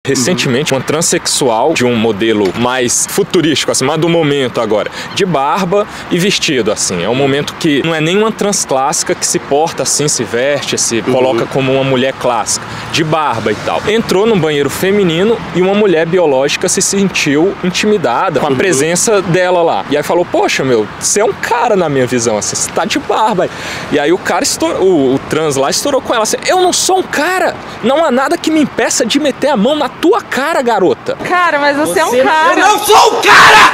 Recentemente, uma transexual de um modelo mais futurístico, assim, mais do momento agora, de barba e vestido, assim. É um momento que não é nem uma trans clássica que se porta assim, se veste, se coloca como uma mulher clássica, de barba e tal. Entrou num banheiro feminino e uma mulher biológica se sentiu intimidada com a presença dela lá. E aí falou, poxa, meu, você é um cara na minha visão, assim, você tá de barba. E aí o cara, o trans lá, estourou com ela assim, eu não sou um cara, não há nada que me impeça de meter a mão na tua cara, garota. Cara, mas você é um cara. Eu não sou um cara!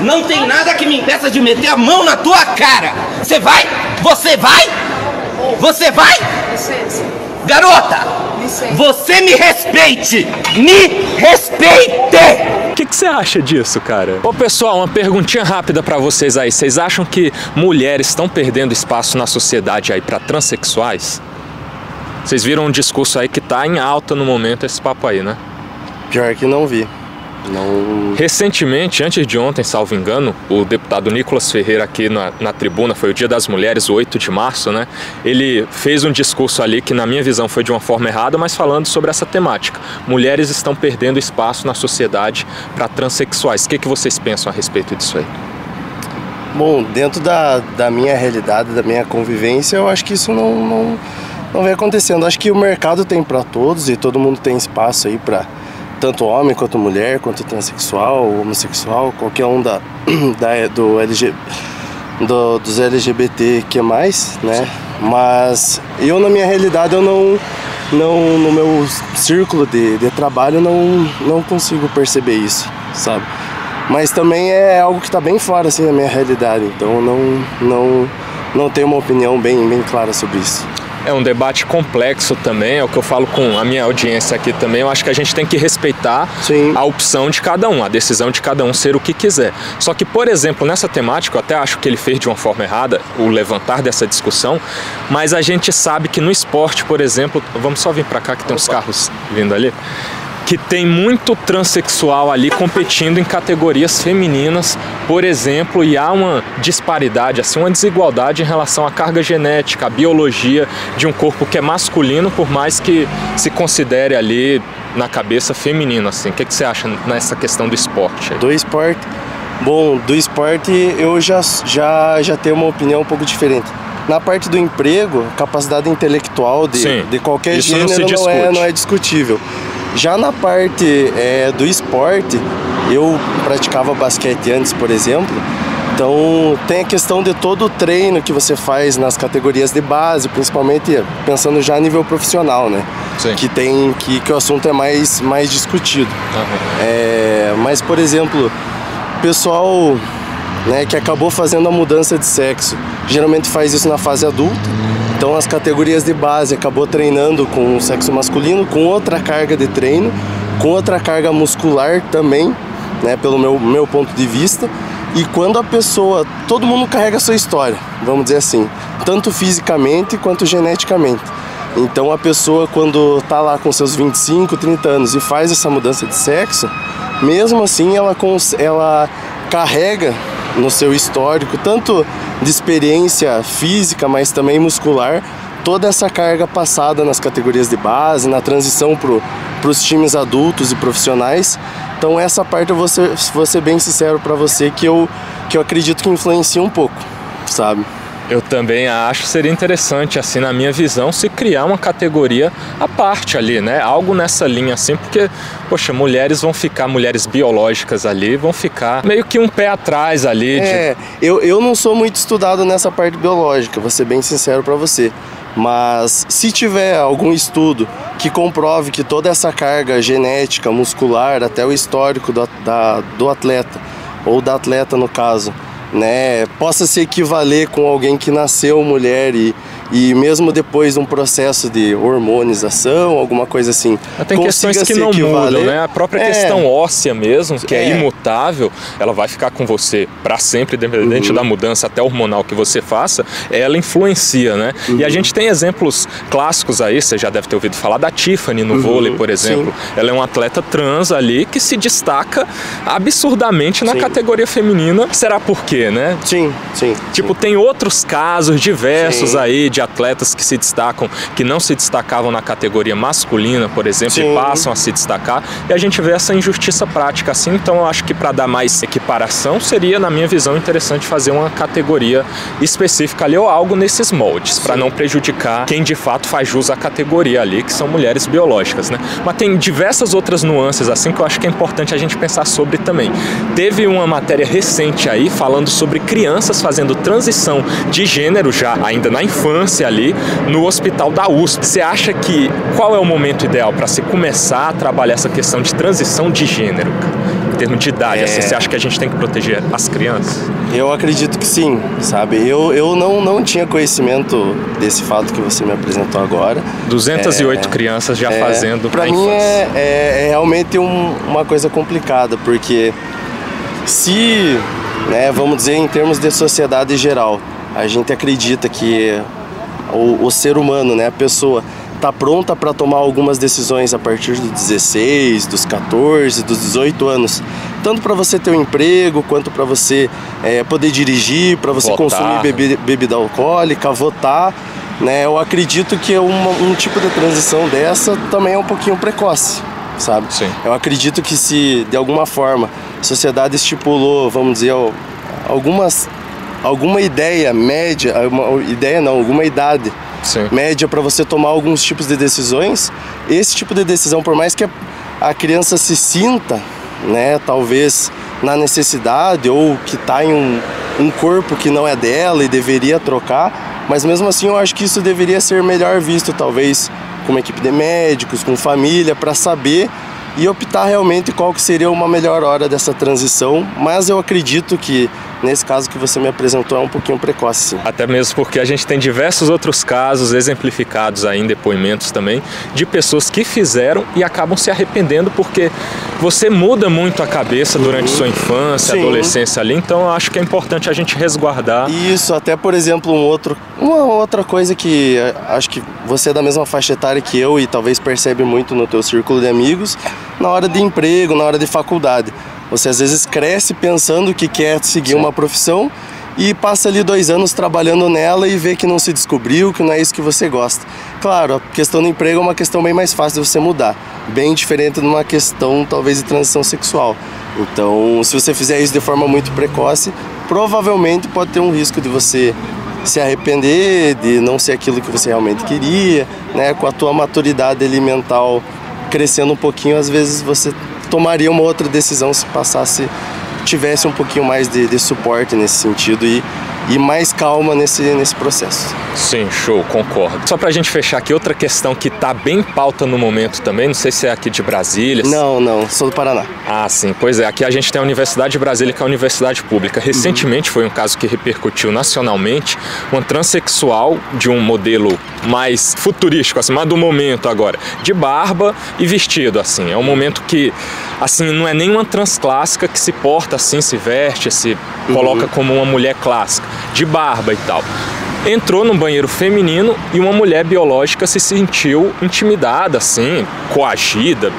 Não tem nada que me impeça de meter a mão na tua cara. Você vai? Você vai? Você vai? Licença. Garota! Licença. Você me respeite! Me respeite! O que você acha disso, cara? Ô pessoal, uma perguntinha rápida pra vocês aí. Vocês acham que mulheres estão perdendo espaço na sociedade aí pra transexuais? Vocês viram um discurso aí que tá em alta no momento esse papo aí, né? Pior que não vi. Não... Recentemente, antes de ontem, salvo engano, o deputado Nicolas Ferreira aqui na tribuna, foi o Dia das Mulheres, o 8 de março, né? Ele fez um discurso ali que, na minha visão, foi de uma forma errada, mas falando sobre essa temática. Mulheres estão perdendo espaço na sociedade para transexuais. O que vocês pensam a respeito disso aí? Bom, dentro da minha realidade, da minha convivência, eu acho que isso não vem acontecendo. Acho que o mercado tem para todos e todo mundo tem espaço aí para tanto homem quanto mulher, quanto transexual, homossexual, qualquer um dos LGBTQ+, né? Mas eu, na minha realidade, eu não no meu círculo de trabalho, não consigo perceber isso, sabe? Mas também é algo que está bem fora, assim, da minha realidade, então não tenho uma opinião bem clara sobre isso. É um debate complexo também, é o que eu falo com a minha audiência aqui também. Eu acho que a gente tem que respeitar a opção de cada um, a decisão de cada um ser o que quiser. Só que, por exemplo, nessa temática, eu até acho que ele fez de uma forma errada o levantar dessa discussão, mas a gente sabe que no esporte, por exemplo, vamos só vir para cá que tem uns carros vindo ali, que tem muito transexual ali competindo em categorias femininas, por exemplo, e há uma disparidade, assim, uma desigualdade em relação à carga genética, à biologia de um corpo que é masculino, por mais que se considere ali na cabeça feminino, assim. O que você acha nessa questão do esporte aí? Do esporte? Bom, do esporte eu já tenho uma opinião um pouco diferente. Na parte do emprego, capacidade intelectual de qualquer gênero não é discutível. Já na parte do esporte, eu praticava basquete antes, por exemplo, então tem a questão de todo o treino que você faz nas categorias de base, principalmente pensando já a nível profissional, né? Sim. Que o assunto é mais discutido. Mas, por exemplo, o pessoal, né, que acabou fazendo a mudança de sexo, geralmente faz isso na fase adulta. Então as categorias de base acabou treinando com o sexo masculino, com outra carga de treino, com outra carga muscular também, né, pelo meu ponto de vista. E quando a pessoa, todo mundo carrega a sua história, vamos dizer assim, tanto fisicamente quanto geneticamente. Então a pessoa, quando está lá com seus 25, 30 anos e faz essa mudança de sexo, mesmo assim ela carrega no seu histórico, tanto de experiência física, mas também muscular, toda essa carga passada nas categorias de base, na transição para os times adultos e profissionais. Então essa parte eu vou ser bem sincero para você que eu acredito que influencia um pouco, sabe? Eu também acho que seria interessante, assim, na minha visão, se criar uma categoria à parte ali, né? Algo nessa linha, assim, porque, poxa, mulheres biológicas ali vão ficar meio que um pé atrás ali. Eu não sou muito estudado nessa parte biológica, vou ser bem sincero para você. Mas se tiver algum estudo que comprove que toda essa carga genética, muscular, até o histórico do atleta, ou da atleta no caso, né, possa se equivaler com alguém que nasceu mulher e mesmo depois de um processo de hormonização, alguma coisa assim, tem questões que não mudam, né? A própria questão óssea mesmo, que é imutável, ela vai ficar com você para sempre, independente da mudança até hormonal que você faça, ela influencia, né? E a gente tem exemplos clássicos aí, você já deve ter ouvido falar da Tiffany no vôlei, por exemplo. Ela é uma atleta trans ali que se destaca absurdamente na categoria feminina. Será por quê, né? Sim. Tipo, tem outros casos diversos aí de atletas que se destacam, que não se destacavam na categoria masculina, por exemplo, e passam a se destacar, e a gente vê essa injustiça prática assim. Então eu acho que para dar mais equiparação seria, na minha visão, interessante fazer uma categoria específica ali ou algo nesses moldes, para não prejudicar quem de fato faz jus à categoria ali, que são mulheres biológicas, né? Mas tem diversas outras nuances assim que eu acho que é importante a gente pensar sobre também. Teve uma matéria recente aí falando sobre crianças fazendo transição de gênero já ainda na infância ali no hospital da USP. Você acha que qual é o momento ideal para se começar a trabalhar essa questão de transição de gênero, em termos de idade? Assim, você acha que a gente tem que proteger as crianças? Eu acredito que sim, sabe? Eu não tinha conhecimento desse fato que você me apresentou agora. 208 crianças já fazendo para mim é realmente uma coisa complicada, porque se, né, vamos dizer em termos de sociedade geral, a gente acredita que o ser humano, né, a pessoa está pronta para tomar algumas decisões a partir dos 16, dos 14, dos 18 anos, tanto para você ter um emprego, quanto para você poder dirigir, para você consumir bebida alcoólica, votar, né? Eu acredito que um tipo de transição dessa também é um pouquinho precoce, sabe? Sim. Eu acredito que se de alguma forma a sociedade estipulou, vamos dizer, alguma ideia média, alguma idade média para você tomar alguns tipos de decisões, esse tipo de decisão, por mais que a criança se sinta, né, talvez na necessidade ou que está em um corpo que não é dela e deveria trocar, mas mesmo assim eu acho que isso deveria ser melhor visto, talvez com uma equipe de médicos, com família, para saber e optar realmente qual que seria uma melhor hora dessa transição, mas eu acredito que nesse caso que você me apresentou é um pouquinho precoce, sim. Até mesmo porque a gente tem diversos outros casos exemplificados aí em depoimentos também, de pessoas que fizeram e acabam se arrependendo porque você muda muito a cabeça durante sua infância, adolescência ali, então eu acho que é importante a gente resguardar. Isso, até por exemplo, uma outra coisa que acho que você é da mesma faixa etária que eu e talvez percebe muito no teu círculo de amigos, na hora de emprego, na hora de faculdade. Você às vezes cresce pensando que quer seguir uma profissão e passa ali 2 anos trabalhando nela e vê que não se descobriu, que não é isso que você gosta. Claro, a questão do emprego é uma questão bem mais fácil de você mudar, bem diferente de uma questão talvez de transição sexual. Então, se você fizer isso de forma muito precoce, provavelmente pode ter um risco de você se arrepender, de não ser aquilo que você realmente queria, né? Com a tua maturidade ali mental crescendo um pouquinho, às vezes você tomaria uma outra decisão se tivesse um pouquinho mais de suporte nesse sentido e mais calma nesse processo. Sim, show, concordo. Só pra gente fechar aqui, outra questão que tá bem pauta no momento também, não sei se é aqui de Brasília. Não, sou do Paraná. Ah, sim, pois é, aqui a gente tem a Universidade de Brasília, que é a universidade pública. Recentemente foi um caso que repercutiu nacionalmente, uma transexual de um modelo mais futurístico, assim, mas do momento agora, de barba e vestido, assim. É um momento que, assim, não é nem uma transclássica que se porta assim, se veste, se coloca como uma mulher clássica, de barba e tal. Entrou num banheiro feminino e uma mulher biológica se sentiu intimidada, assim, coagida,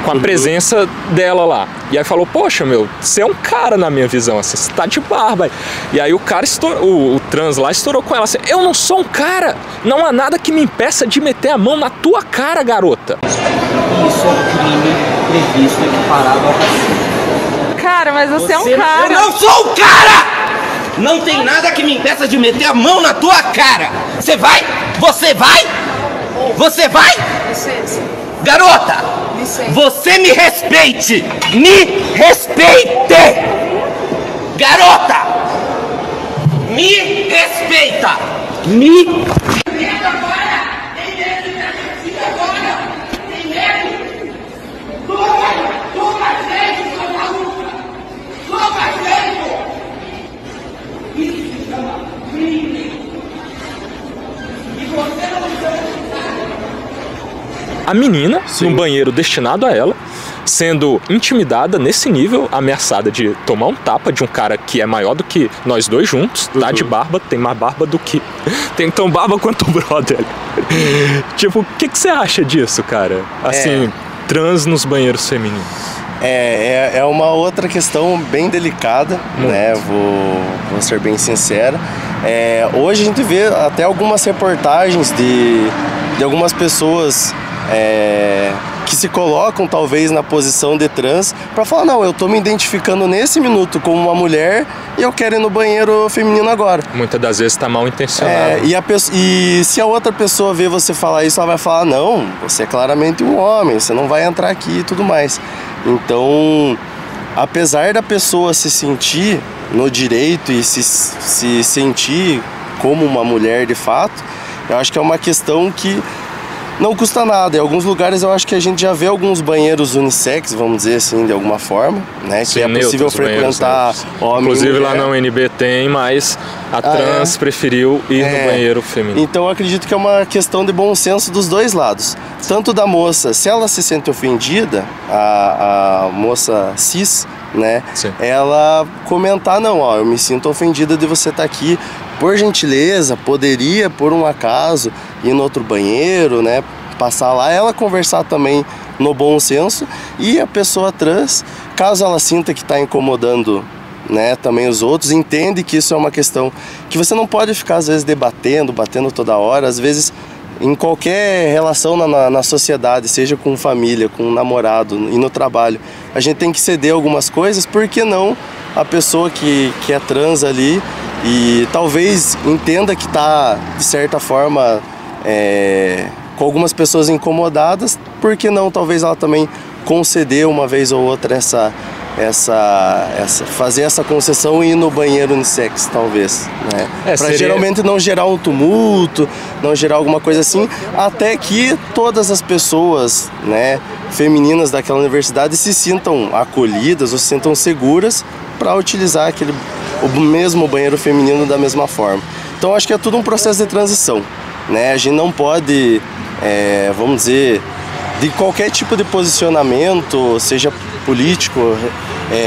com a presença dela lá. E aí falou, poxa, meu, você é um cara na minha visão, assim, você tá de barba. E aí o cara estourou, o trans lá estourou com ela assim, eu não sou um cara, não há nada que me impeça de meter a mão na tua cara, garota. Isso é um crime previsto, equiparado ao racismo. Cara, mas você é um cara. Eu não sou um cara! Não tem nada que me impeça de meter a mão na tua cara. Você vai? Você vai? Você vai? Licença. Garota! Licença. Você me respeite! Me respeite! Garota! Me respeita! Me... A menina, num banheiro destinado a ela, sendo intimidada nesse nível, ameaçada de tomar um tapa de um cara que é maior do que nós dois juntos, tá de barba, tem mais barba do que... tem tão barba quanto o brother. Tipo, o que você acha disso, cara? Assim, trans nos banheiros femininos. É uma outra questão bem delicada, né? Vou ser bem sincero. Hoje a gente vê até algumas reportagens de algumas pessoas que se colocam talvez na posição de trans para falar, não, eu tô me identificando nesse minuto como uma mulher e eu quero ir no banheiro feminino agora. Muitas das vezes está mal intencionado. E se a outra pessoa vê você falar isso, ela vai falar, não, você é claramente um homem, você não vai entrar aqui e tudo mais. Então, apesar da pessoa se sentir no direito e se sentir como uma mulher de fato, eu acho que é uma questão que não custa nada. Em alguns lugares eu acho que a gente já vê alguns banheiros unissex, vamos dizer assim, de alguma forma, né? Sim, que é possível frequentar homem. Inclusive lá na UNB tem, mas a trans preferiu ir no banheiro feminino. Então eu acredito que é uma questão de bom senso dos dois lados. Tanto da moça, se ela se sente ofendida, a moça cis, né? Sim. Ela comentar, não, ó, eu me sinto ofendida de você estar aqui, por gentileza, poderia, por um acaso, ir no outro banheiro, né? Passar lá, ela conversar também no bom senso, e a pessoa trans, caso ela sinta que está incomodando, né, também os outros, entende que isso é uma questão que você não pode ficar às vezes batendo toda hora, às vezes em qualquer relação na sociedade, seja com família, com um namorado e no trabalho, a gente tem que ceder algumas coisas, por que não a pessoa que é trans ali e talvez entenda que está, de certa forma, com algumas pessoas incomodadas, por que não talvez ela também conceder uma vez ou outra fazer essa concessão e ir no banheiro unissex, talvez, né? Para geralmente não gerar um tumulto, não gerar alguma coisa assim, até que todas as pessoas, né, femininas daquela universidade se sintam acolhidas ou se sintam seguras para utilizar o mesmo banheiro feminino da mesma forma. Então acho que é tudo um processo de transição, né? A gente não pode, vamos dizer, de qualquer tipo de posicionamento, seja político,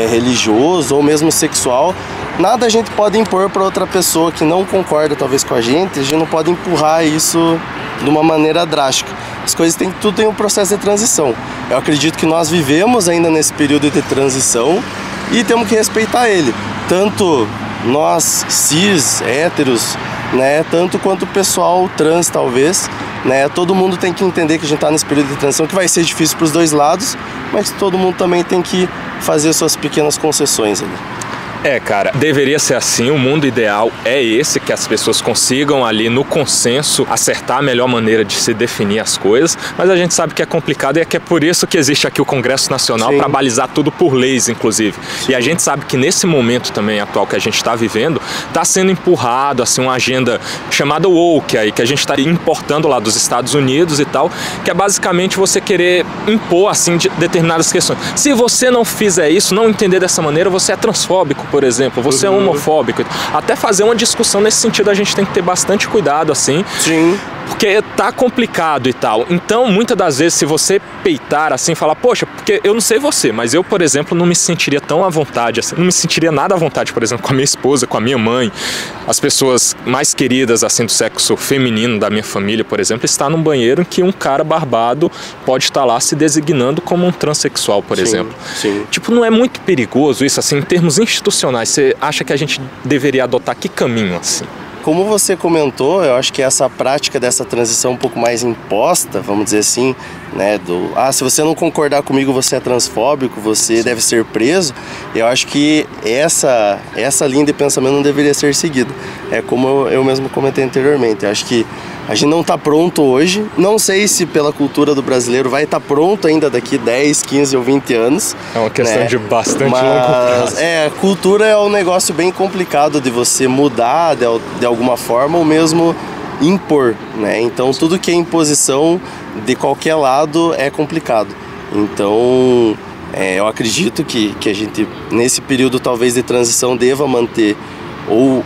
religioso ou mesmo sexual, nada a gente pode impor para outra pessoa que não concorda talvez com a gente não pode empurrar isso de uma maneira drástica. As coisas tudo tem um processo de transição. Eu acredito que nós vivemos ainda nesse período de transição e temos que respeitar ele, tanto nós cis, héteros, né, tanto quanto o pessoal trans talvez, né, todo mundo tem que entender que a gente está nesse período de transição que vai ser difícil para os dois lados, mas todo mundo também tem que fazer suas pequenas concessões ali. Cara, deveria ser assim, o mundo ideal é esse, que as pessoas consigam ali no consenso acertar a melhor maneira de se definir as coisas, mas a gente sabe que é complicado e é que é por isso que existe aqui o Congresso Nacional, para balizar tudo por leis, inclusive. Sim. E a gente sabe que nesse momento também atual que a gente está vivendo, está sendo empurrado assim, uma agenda chamada woke aí, que a gente está importando lá dos Estados Unidos e tal, que é basicamente você querer impor assim determinadas questões. Se você não fizer isso, não entender dessa maneira, você é transfóbico, por exemplo, você é homofóbico. Até fazer uma discussão nesse sentido a gente tem que ter bastante cuidado, assim. Sim. Porque tá complicado e tal. Então, muitas das vezes, se você peitar assim, falar, poxa, porque eu não sei você, mas eu, por exemplo, não me sentiria tão à vontade, assim, não me sentiria nada à vontade, por exemplo, com a minha esposa, com a minha mãe, as pessoas mais queridas, assim, do sexo feminino da minha família, por exemplo, estar num banheiro em que um cara barbado pode estar lá se designando como um transexual, por exemplo. Sim. Tipo, não é muito perigoso isso, assim, em termos institucionais? Você acha que a gente deveria adotar que caminho, assim? Como você comentou, eu acho que essa prática dessa transição um pouco mais imposta, vamos dizer assim, né, se você não concordar comigo, você é transfóbico, você deve ser preso, eu acho que essa linha de pensamento não deveria ser seguida. É como eu mesmo comentei anteriormente, eu acho que a gente não está pronto hoje, não sei se pela cultura do brasileiro vai estar pronto ainda daqui 10, 15 ou 20 anos. É uma questão, né, de bastante longo prazo. Cultura é um negócio bem complicado de você mudar de alguma forma ou mesmo impor, né? Então tudo que é imposição de qualquer lado é complicado. Então eu acredito que a gente nesse período talvez de transição deva manter ou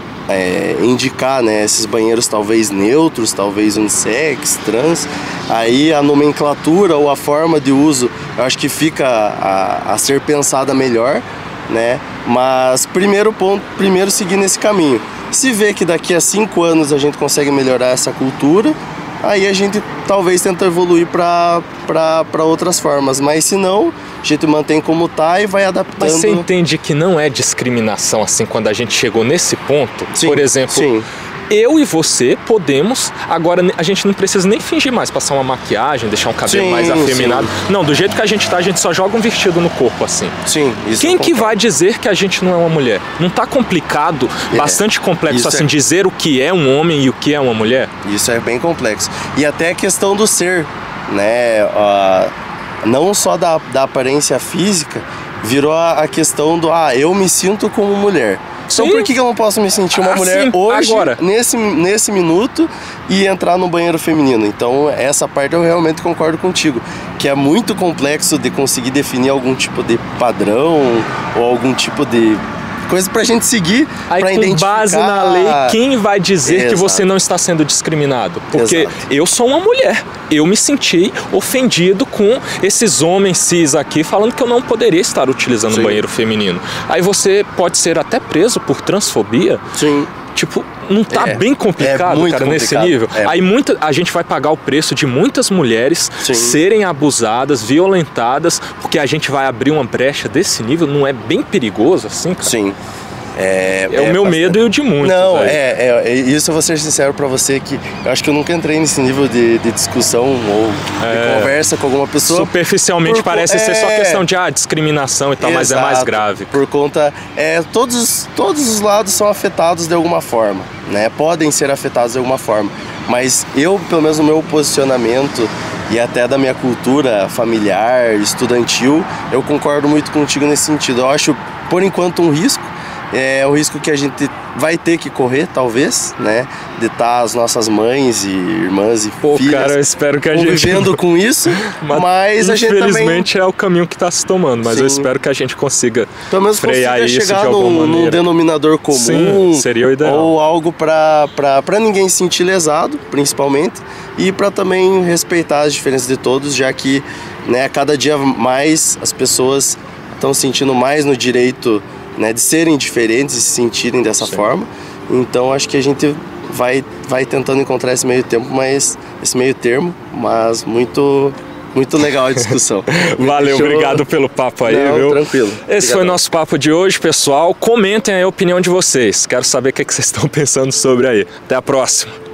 indicar, né, esses banheiros talvez neutros, talvez unissex, trans. Aí a nomenclatura ou a forma de uso eu acho que fica a ser pensada melhor, né? Mas primeiro seguir nesse caminho. Se vê que daqui a 5 anos a gente consegue melhorar essa cultura, aí a gente talvez tenta evoluir para outras formas, mas se não, a gente mantém como tá e vai adaptando. Mas você entende que não é discriminação assim quando a gente chegou nesse ponto? Sim, por exemplo, sim. Eu e você podemos, agora a gente não precisa nem fingir mais, passar uma maquiagem, deixar um cabelo mais afeminado. Sim. Não, do jeito que a gente tá, a gente só joga um vestido no corpo assim. Sim, isso. Quem que vai dizer que a gente não é uma mulher? Não tá complicado, bastante complexo assim, dizer o que é um homem e o que é uma mulher? Isso é bem complexo. E até a questão do ser, né? Não só da aparência física, virou a questão do, eu me sinto como mulher. Então por que eu não posso me sentir uma mulher hoje, agora, nesse minuto, e entrar no banheiro feminino? Então essa parte eu realmente concordo contigo, que é muito complexo de conseguir definir algum tipo de padrão ou algum tipo de coisa pra gente seguir, pra identificar. Com base na lei, quem vai dizer que você não está sendo discriminado? Porque eu sou uma mulher. Eu me senti ofendido com esses homens cis aqui falando que eu não poderia estar utilizando o banheiro feminino. Aí você pode ser até preso por transfobia. Sim. Tipo, não tá bem complicado, cara, nesse nível? Aí a gente vai pagar o preço de muitas mulheres serem abusadas, violentadas, porque a gente vai abrir uma brecha desse nível. Não é bem perigoso assim, cara? Sim. É o meu medo e o de muitos. Não, isso eu vou ser sincero pra você, que eu acho que eu nunca entrei nesse nível de discussão ou de conversa com alguma pessoa. Superficialmente parece ser só questão de discriminação e tal, mas é mais grave. Por conta, todos os lados são afetados de alguma forma, né? Podem ser afetados de alguma forma, mas eu, pelo menos no meu posicionamento e até da minha cultura familiar, estudantil, eu concordo muito contigo nesse sentido. Eu acho, por enquanto, um risco. É o risco que a gente vai ter que correr, talvez, né? De estar as nossas mães e irmãs e filhas, cara, eu espero que a gente vivendo com isso, mas a gente também... Infelizmente é o caminho que está se tomando, mas eu espero que a gente consiga pelo menos frear isso chegar de alguma maneira. Num denominador comum. Sim, seria o ideal. Ou algo para ninguém se sentir lesado, principalmente, e para também respeitar as diferenças de todos, já que, né, cada dia mais as pessoas estão sentindo mais no direito, né, de serem diferentes e se sentirem dessa forma. Então acho que a gente vai tentando encontrar esse meio termo, mas muito legal a discussão. Valeu, obrigado pelo papo aí, viu? Tranquilo. Esse foi o nosso papo de hoje, pessoal. Comentem aí a opinião de vocês. Quero saber o que vocês estão pensando sobre aí. Até a próxima.